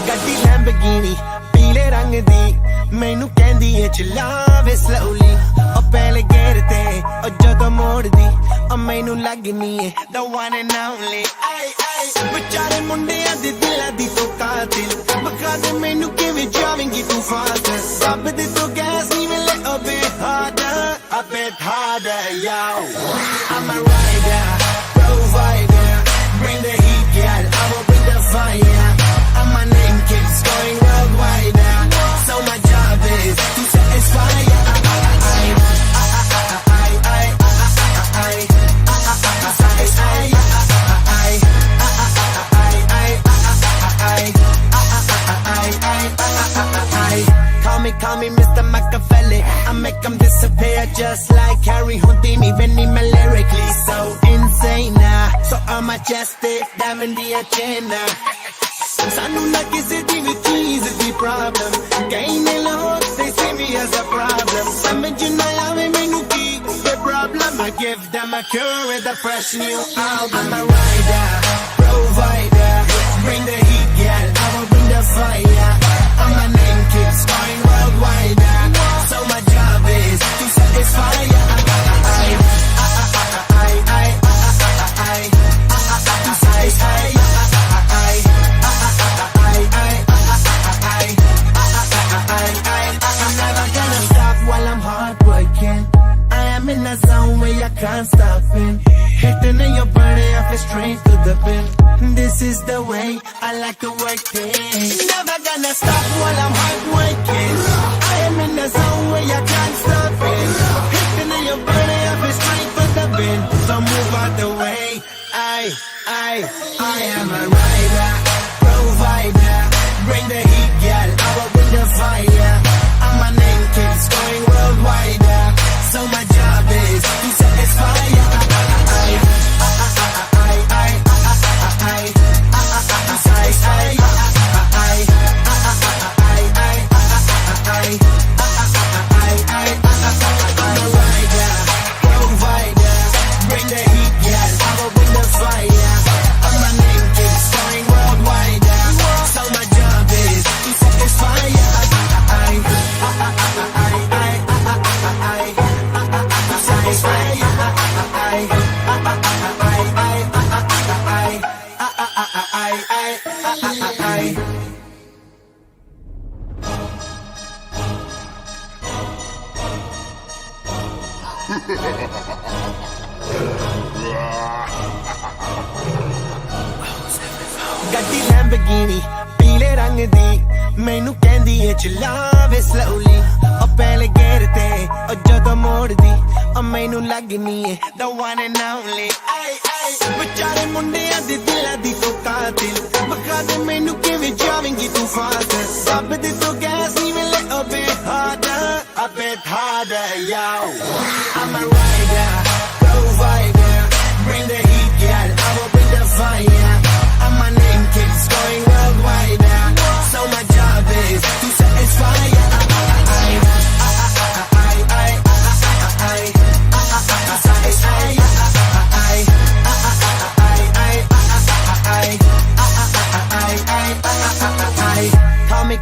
ਗੱਡੀ ਲੈਂਬਰਗਿਨੀ ਪੀਲੇ ਰੰਗ ਦੀ ਮੈਨੂੰ ਕਹਿੰਦੀ ਏ ਚਲਾਵੇ ਸਲੋਲੀ ਉਹ ਪਹਿਲੇ ਗੇਰ ਤੇ ਉਹ ਜਦੋਂ ਮੋੜਦੀ ਉਹ ਮੈਨੂੰ ਲੱਗਨੀ ਏ the one and only ਵਿਚਾਰੇ ਮੁੰਡਿਆਂ ਦੇ ਦਿਲਾਂ ਦੀ ਤੂੰ ਕਾਤਿਲ ਬਖਾ ਦੇ ਮੈਨੂੰ ਕਿਵੇਂ ਜਾਵੇਂਗੀ ਤੂੰ ਫਾਸਟ ਰੱਬ ਦੇ ਤੋਂ ਗੈਸ ਨਹੀਂ ਮਿਲੇ a bit harder yo I'm a rider provider bring the heat girl I will bring the fire and my name keeps going worldwide now so my job is to satisfy Call me Mr. Machiavelli I make them disappear just like Harry Houdini Veni me lyrically so insane so I'm majestic diamond the agenda Sanu na kisi di vi cheese di problem Kahin loog they see me as a problem Samajh na aave mainu ki the problem I give them a cure with a fresh new album I'm a rider provider bring the heat girl I will bring the fire and my name keeps going worldwide so my job is to satisfy I'm never gonna stop while I'm hard working I am in a zone where I can't stop it hitting in your body I feel straight to the bin this is the way I like to work things never gonna stop while I'm hard working I am in a zone where I can't stop it hitting in your body I feel straight to the bin so move out the way I am a rider provider bring the heat girl I will bring the fire and my name keeps going worldwide so my job is to satisfy ਗੱਡੀ Lamborghini ਪੀਲੇ ਰੰਗ ਦੀ ਮੈਨੂੰ ਕਹਿੰਦੀ ਏ ਚਲਾਵੇ slowly ਉਹ ਪਹਿਲੇ ਗੇਰ ਤੇ ਉਹ ਜਦੋਂ ਮੋੜਦੀ ਉਹ ਮੈਨੂੰ ਲੱਗਨੀ ਏ the one and only ਵਿਚਾਰੇ ਮੁੰਡਿਆਂ ਦੇ ਦਿਲਾਂ ਦੀ ਤੂੰ ਕਾਤਿਲ ਬਖਾ ਦੇ ਮੈਨੂੰ ਕਿਵੇਂ ਜਾਵੇਂਗੀ ਤੂੰ ਫਾਸਟ ਰੱਬ ਦੇ ਤੋਂ ਗੈਸ ਨਹੀਂ ਮਿਲੇ a bit harder yo I'm a rider provider bring the heat girl I will bring the fire and my name keeps going worldwide so my job is to satisfy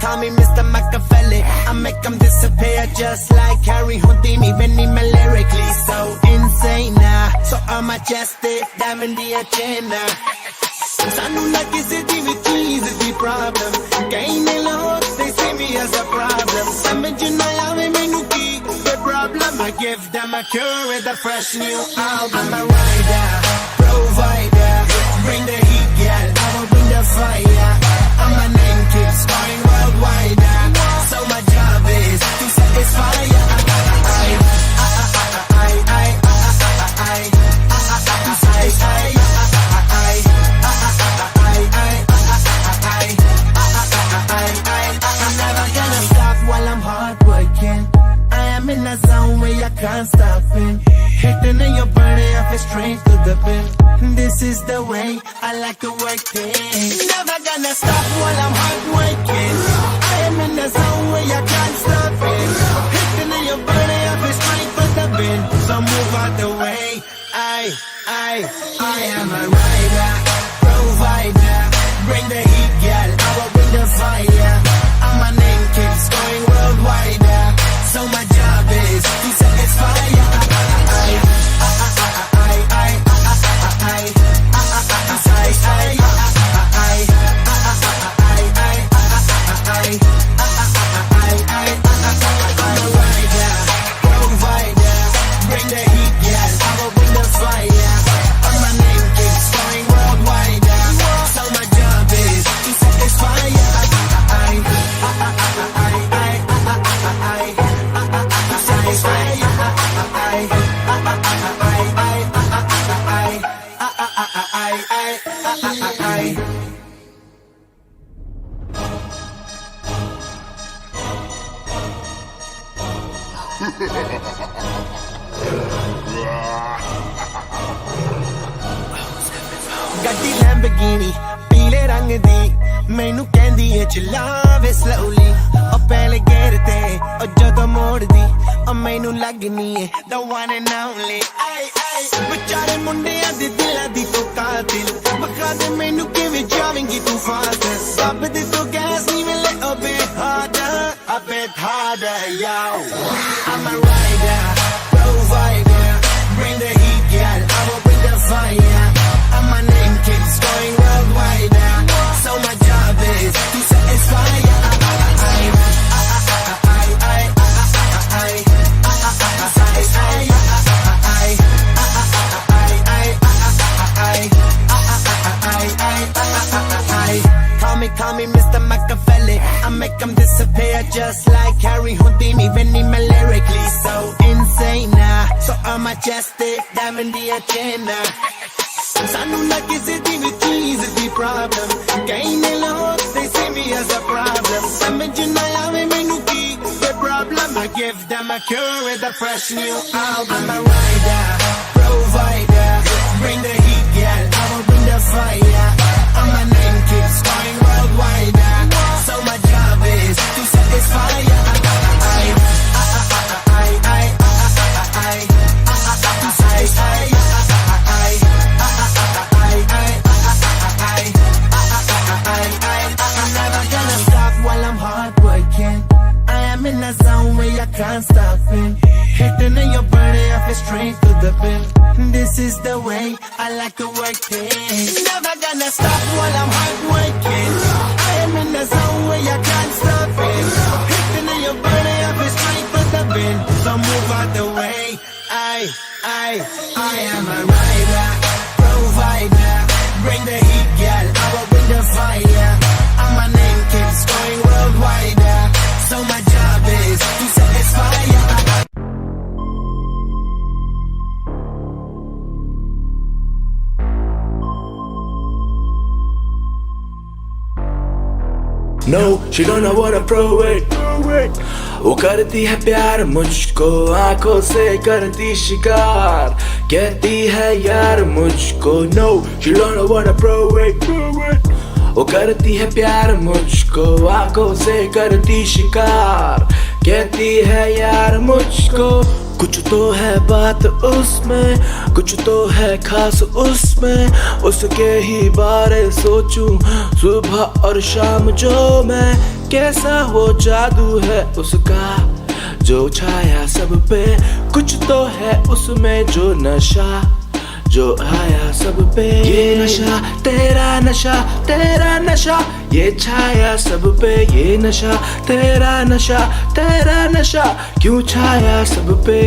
Call me Mr. Machiavelli I make them disappear just like Harry Houdini Veni me lyrically so insane so I'm majestic diamond the agenda Sanu na kisi di vi cheese di problem Kahin loog they see me as a problem Samajh na aave mainu ki the problem I give them a cure with a fresh new album I'm a rider provider bring the heat girl I will bring the fire and my name keeps going worldwide so my job is to satisfy I'm never gonna stop while I'm hard working I am in a zone where I can't stop it hitting in your body I feel straight to the bin this is the way I like to work things never gonna stop while I'm hard working I am in a zone where I can't stop it hitting in your body I feel straight to the bin so move out the way am a rider, provider. Bring the heat, girl, I will bring the fire. And my name keeps going worldwide. So my job is to satisfy ya. ਗੱਡੀ Lamborghini ਪੀਲੇ ਰੰਗ ਦੀ ਮੈਨੂੰ ਕਹਿੰਦੀ ਏ ਚਲਾਵੇ slowly ਉਹ ਪਹਿਲੇ gear ਤੇ ਉਹ ਜਦੋਂ ਮੋੜਦੀ ਉਹ ਮੈਨੂੰ ਲੱਗਨੀ ਏ the one and only ਵਿਚਾਰੇ ਮੁੰਡਿਆਂ ਦੇ ਦਿਲਾਂ ਦੀ ਤੂੰ ਕਾਤਿਲ ਬਖਾ ਦੇ ਮੈਨੂੰ ਕਿਵੇਂ ਜਾਵੇਂਗੀ ਤੂੰ ਫਾਸਟ ਸਭ ਦੇ ਤੋਂ ਗੈਸ ਨਹੀਂ ਮਿਲੇ a bit harder yo I'm a rider provider bring the heat girl I will bring the fire and my name keeps going worldwide so my job is to satisfy ya Call me Mr. Machiavelli I make them disappear just like Harry Houdini Benny me lyrically so insane so I'm majestic diamond the agenda Sanu na kisi di vi cheese di problem Kahin look they see me as a problem Imagine I have me no key the problem I give them a cure with a fresh new album I'm a rider provider bring the heat girl I will bring the fire and my name keeps going worldwide so my job is to satisfy ya in a zone where I can't stop it Hitting in your body, I feel straight to the pin This is the way I like to work it Never gonna stop while I'm hard working I am in a zone where I can't stop it Hitting in your body, I feel straight to the pin So move out the way I am a rider, provider Bring the heat, girl, I will bring the fire And my name keeps going worldwide So my job is to satisfy ya No, she don't know what I prove it वो करती है प्यार मुझको आंखों से करती शिकार कहती है यार मुझको No, she don't know what I prove it वो करती है प्यार मुझको आंखों से करती शिकार कहती है यार मुझको कुछ तो है बात उसमें कुछ तो है खास उसमें उसके ही बारे सोचूं सुबह और शाम जो मैं कैसा वो जादू है उसका जो छाया सब पे कुछ तो है उसमें जो नशा जो आया सब पे ये नशा तेरा नशा ये छाया सब पे ये नशा तेरा नशा क्यों छाया सब पे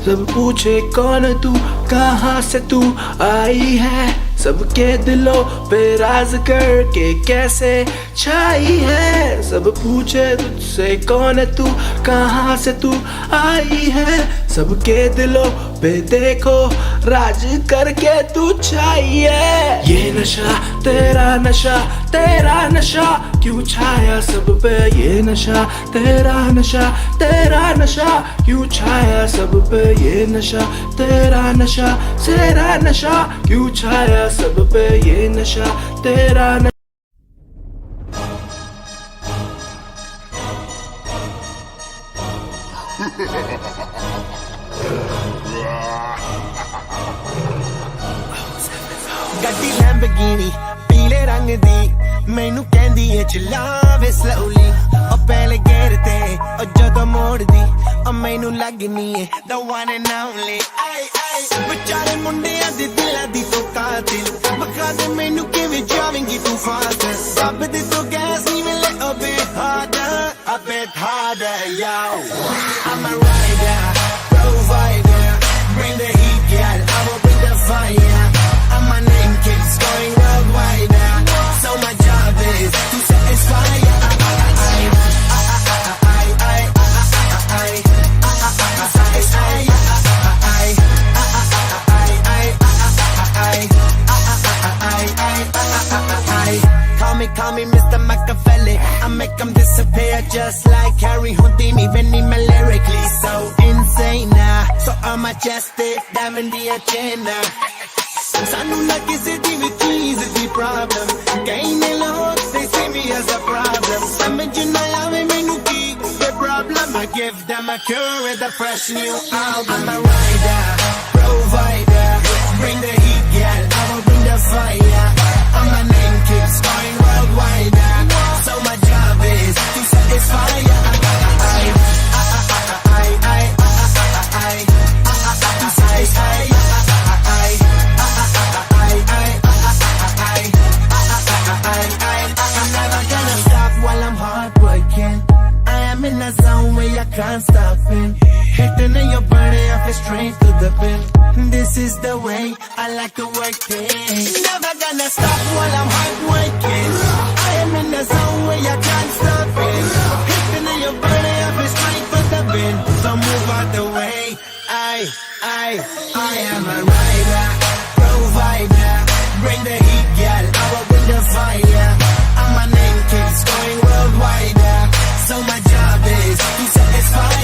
सब पूछे कौन तू कहाँ से तू आई है सबके दिलों पे राज करके कैसे छाई है सब पूछे तुझसे कौन है तू कहाँ से तू आई है सबके दिलों पे देखो राज करके तू छाई है ये नशा तेरा नशा क्यों छाया सब पे ये नशा तेरा नशा क्यों छाया सब पे ये नशा तेरा नशा क्यों छाया सब पे ये नशा तेरा नशा ਗੱਡੀ ਲੈਂਬਰਗਿਨੀ ਪੀਲੇ ਰੰਗ ਦੀ ਮੈਨੂੰ ਕਹਿੰਦੀ ਏ ਚਲਾਵੇ slowly ਉਹ ਪਹਿਲੇ ਗੇਰ ਤੇ ਉਹ ਜਦੋਂ ਮੋੜਦੀ ਉਹ ਮੈਨੂੰ ਲੱਗਨੀ ਏ the one and only ਵਿਚਾਰੇ ਮੁੰਡਿਆਂ ਦੇ ਦਿਲਾਂ ਦੀ ਤੂੰ ਕਾਤਿਲ ਬਖਾ ਦੇ ਮੈਨੂੰ ਕਿਵੇਂ ਜਾਵੇਂਗੀ ਤੂੰ ਫਾਸਟ ਰੱਬ ਦੇ ਤੋਂ ਗੈਸ ਨਹੀਂ ਮਿਲੇ a bit harder yo I'm a rider provider bring the heat girl I will bring the fire and my name keeps going worldwide so my job is to satisfy Call me Mr. Machiavelli I make them disappear just like Harry Houdini Veni me lyrically so insane so I'm majestic diamond the agenda Sanu na kisi di vi cheese di problem Kahin look they see me as a problem Samajh na aave mainu ki the problem I give them a cure with a fresh new album I'm a rider provider bring the heat girl I will bring the fire and my name keeps going worldwide so my job is to satisfy I'm never gonna stop while I'm hard working I am in a zone where I can't stop it hitting in your body I feel straight to the pin this is the way I like to work it never gonna stop while I'm hard working I am in a zone where I can't stop it hitting in your body I feel straight to the pin so move out the way I am a rider provider bring the heat girl I will bring the fire and my name keeps going worldwide so my job is to satisfy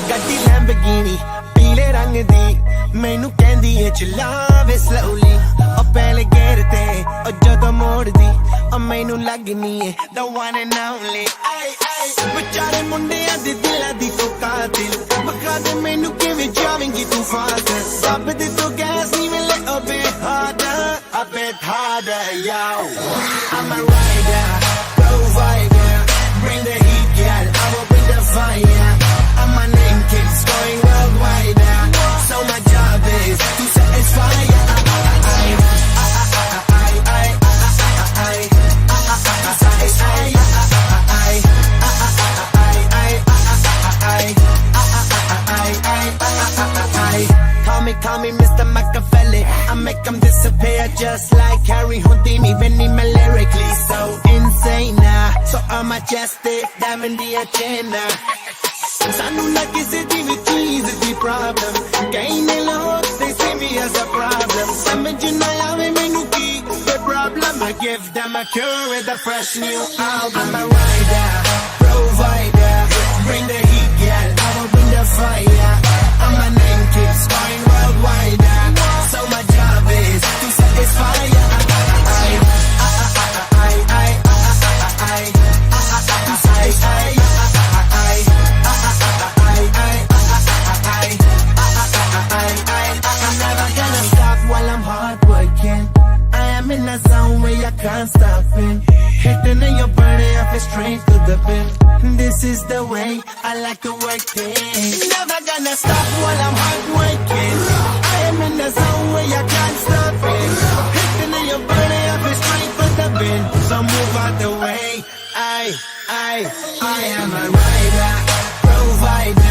ਗੱਡੀ Lamborghini ਪੀਲੇ ਰੰਗ ਦੀ ਮੈਨੂੰ ਕਹਿੰਦੀ ਏ ਚਲਾਵੇ slowly ਉਹ ਪਹਿਲੇ ਗੇਰ ਤੇ ਉਹ ਜਦੋਂ ਮੋੜਦੀ ਉਹ ਮੈਨੂੰ ਲੱਗਨੀ ਏ the one and only ਵਿਚਾਰੇ ਮੁੰਡਿਆਂ ਦੇ ਦਿਲਾਂ ਦੀ ਤੂੰ ਕਾਤਿਲ ਬਖਾ ਦੇ ਮੈਨੂੰ ਕਿਵੇਂ ਜਾਵੇਂਗੀ ਤੂੰ ਫਾਸਟ ਰੱਬ ਦੇ ਤੋਂ ਗੈਸ ਨਹੀਂ ਮਿਲੇ a bit harder yo I'm a rider provider bring the heat girl I will bring the fire and my name keeps going worldwide so my job is to satisfy Call me Mr. Machiavelli I make them disappear just like Harry Houdini Veni me lyrically so insane so I'm majestic diamond the agenda Sanu na kisi di vi cheese di problem Kahin look they see me as a problem Samajh na aave mainu ki the problem I give them a cure with a fresh new album I'm a rider provider bring the heat girl I will bring the fire and my name keeps going worldwide so my job is to satisfy I'm never gonna stop while I'm hard working I am in a zone where I can't stop it hitting in your body I feel straight to the pin this is the way I like to work it never gonna stop while I'm hard working I am in a zone where I can't stop it hitting in your body I feel straight to the pin so move out the way I am a rider provider